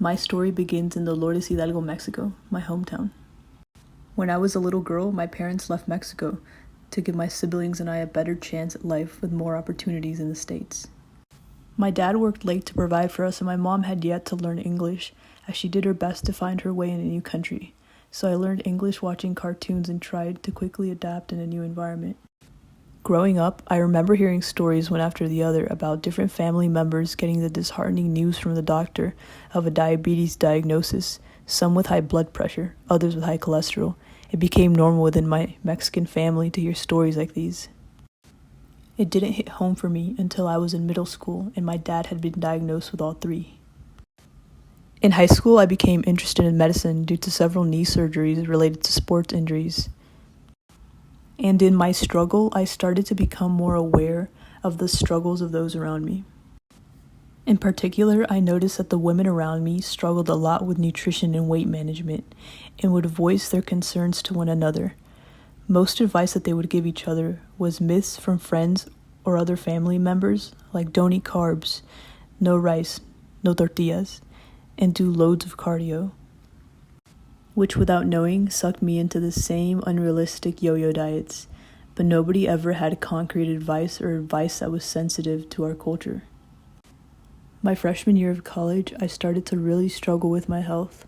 My story begins in Dolores Hidalgo, Mexico, my hometown. When I was a little girl, my parents left Mexico to give my siblings and I a better chance at life with more opportunities in the States. My dad worked late to provide for us, and my mom had yet to learn English, as she did her best to find her way in a new country. So I learned English watching cartoons and tried to quickly adapt in a new environment. Growing up, I remember hearing stories one after the other about different family members getting the disheartening news from the doctor of a diabetes diagnosis, some with high blood pressure, others with high cholesterol. It became normal within my Mexican family to hear stories like these. It didn't hit home for me until I was in middle school and my dad had been diagnosed with all three. In high school, I became interested in medicine due to several knee surgeries related to sports injuries. And in my struggle, I started to become more aware of the struggles of those around me. In particular, I noticed that the women around me struggled a lot with nutrition and weight management and would voice their concerns to one another. Most advice that they would give each other was myths from friends or other family members, like don't eat carbs, no rice, no tortillas, and do loads of cardio, which without knowing sucked me into the same unrealistic yo-yo diets, but nobody ever had concrete advice or advice that was sensitive to our culture. My freshman year of college, I started to really struggle with my health.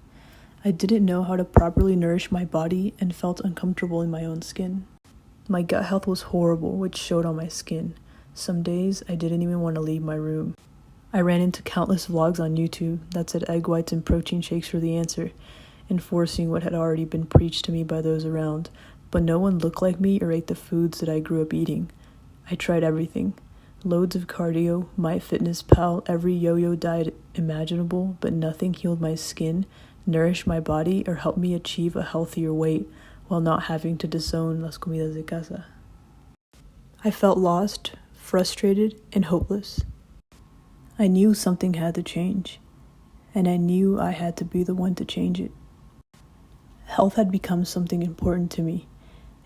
I didn't know how to properly nourish my body and felt uncomfortable in my own skin. My gut health was horrible, which showed on my skin. Some days, I didn't even want to leave my room. I ran into countless vlogs on YouTube that said egg whites and protein shakes were the answer, enforcing what had already been preached to me by those around, but no one looked like me or ate the foods that I grew up eating. I tried everything. Loads of cardio, MyFitnessPal, every yo-yo diet imaginable, but nothing healed my skin, nourished my body, or helped me achieve a healthier weight while not having to disown las comidas de casa. I felt lost, frustrated, and hopeless. I knew something had to change, and I knew I had to be the one to change it. Health had become something important to me,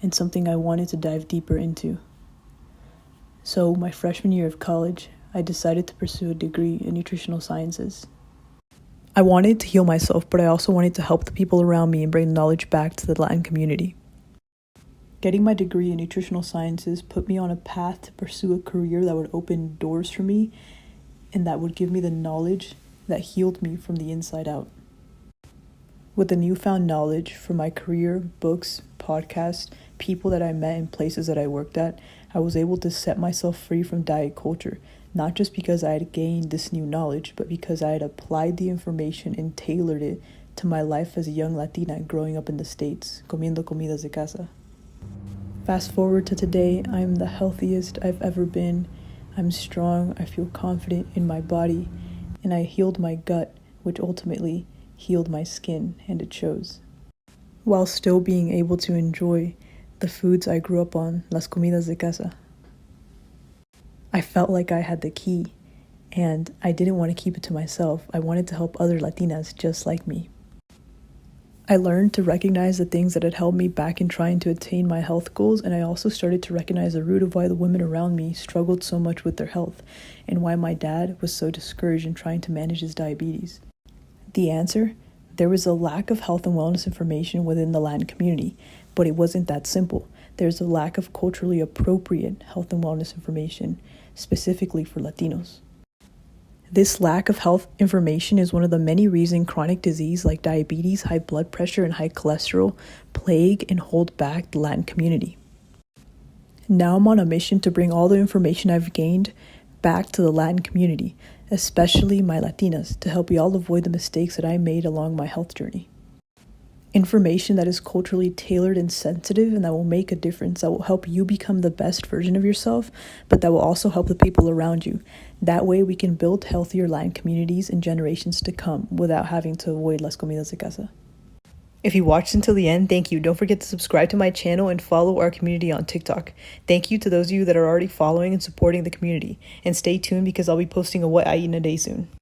and something I wanted to dive deeper into. So, my freshman year of college, I decided to pursue a degree in nutritional sciences. I wanted to heal myself, but I also wanted to help the people around me and bring knowledge back to the Latin community. Getting my degree in nutritional sciences put me on a path to pursue a career that would open doors for me and that would give me the knowledge that healed me from the inside out. With the newfound knowledge from my career, books, podcasts, people that I met and places that I worked at, I was able to set myself free from diet culture, not just because I had gained this new knowledge, but because I had applied the information and tailored it to my life as a young Latina growing up in the States, comiendo comidas de casa. Fast forward to today, I'm the healthiest I've ever been. I'm strong, I feel confident in my body, and I healed my gut, which ultimately healed my skin, and it shows. While still being able to enjoy the foods I grew up on, las comidas de casa. I felt like I had the key, and I didn't want to keep it to myself. I wanted to help other Latinas just like me. I learned to recognize the things that had held me back in trying to attain my health goals, and I also started to recognize the root of why the women around me struggled so much with their health, and why my dad was so discouraged in trying to manage his diabetes. The answer? There was a lack of health and wellness information within the Latin community, but it wasn't that simple. There's a lack of culturally appropriate health and wellness information, specifically for Latinos. This lack of health information is one of the many reasons chronic disease like diabetes, high blood pressure, and high cholesterol plague and hold back the Latin community. Now I'm on a mission to bring all the information I've gained back to the Latin community, especially my Latinas, to help you all avoid the mistakes that I made along my health journey. Information that is culturally tailored and sensitive and that will make a difference, that will help you become the best version of yourself, but that will also help the people around you. That way we can build healthier Latin communities in generations to come without having to avoid las comidas de casa. If you watched until the end, thank you. Don't forget to subscribe to my channel and follow our community on TikTok. Thank you to those of you that are already following and supporting the community. And stay tuned because I'll be posting a what I eat in a day soon.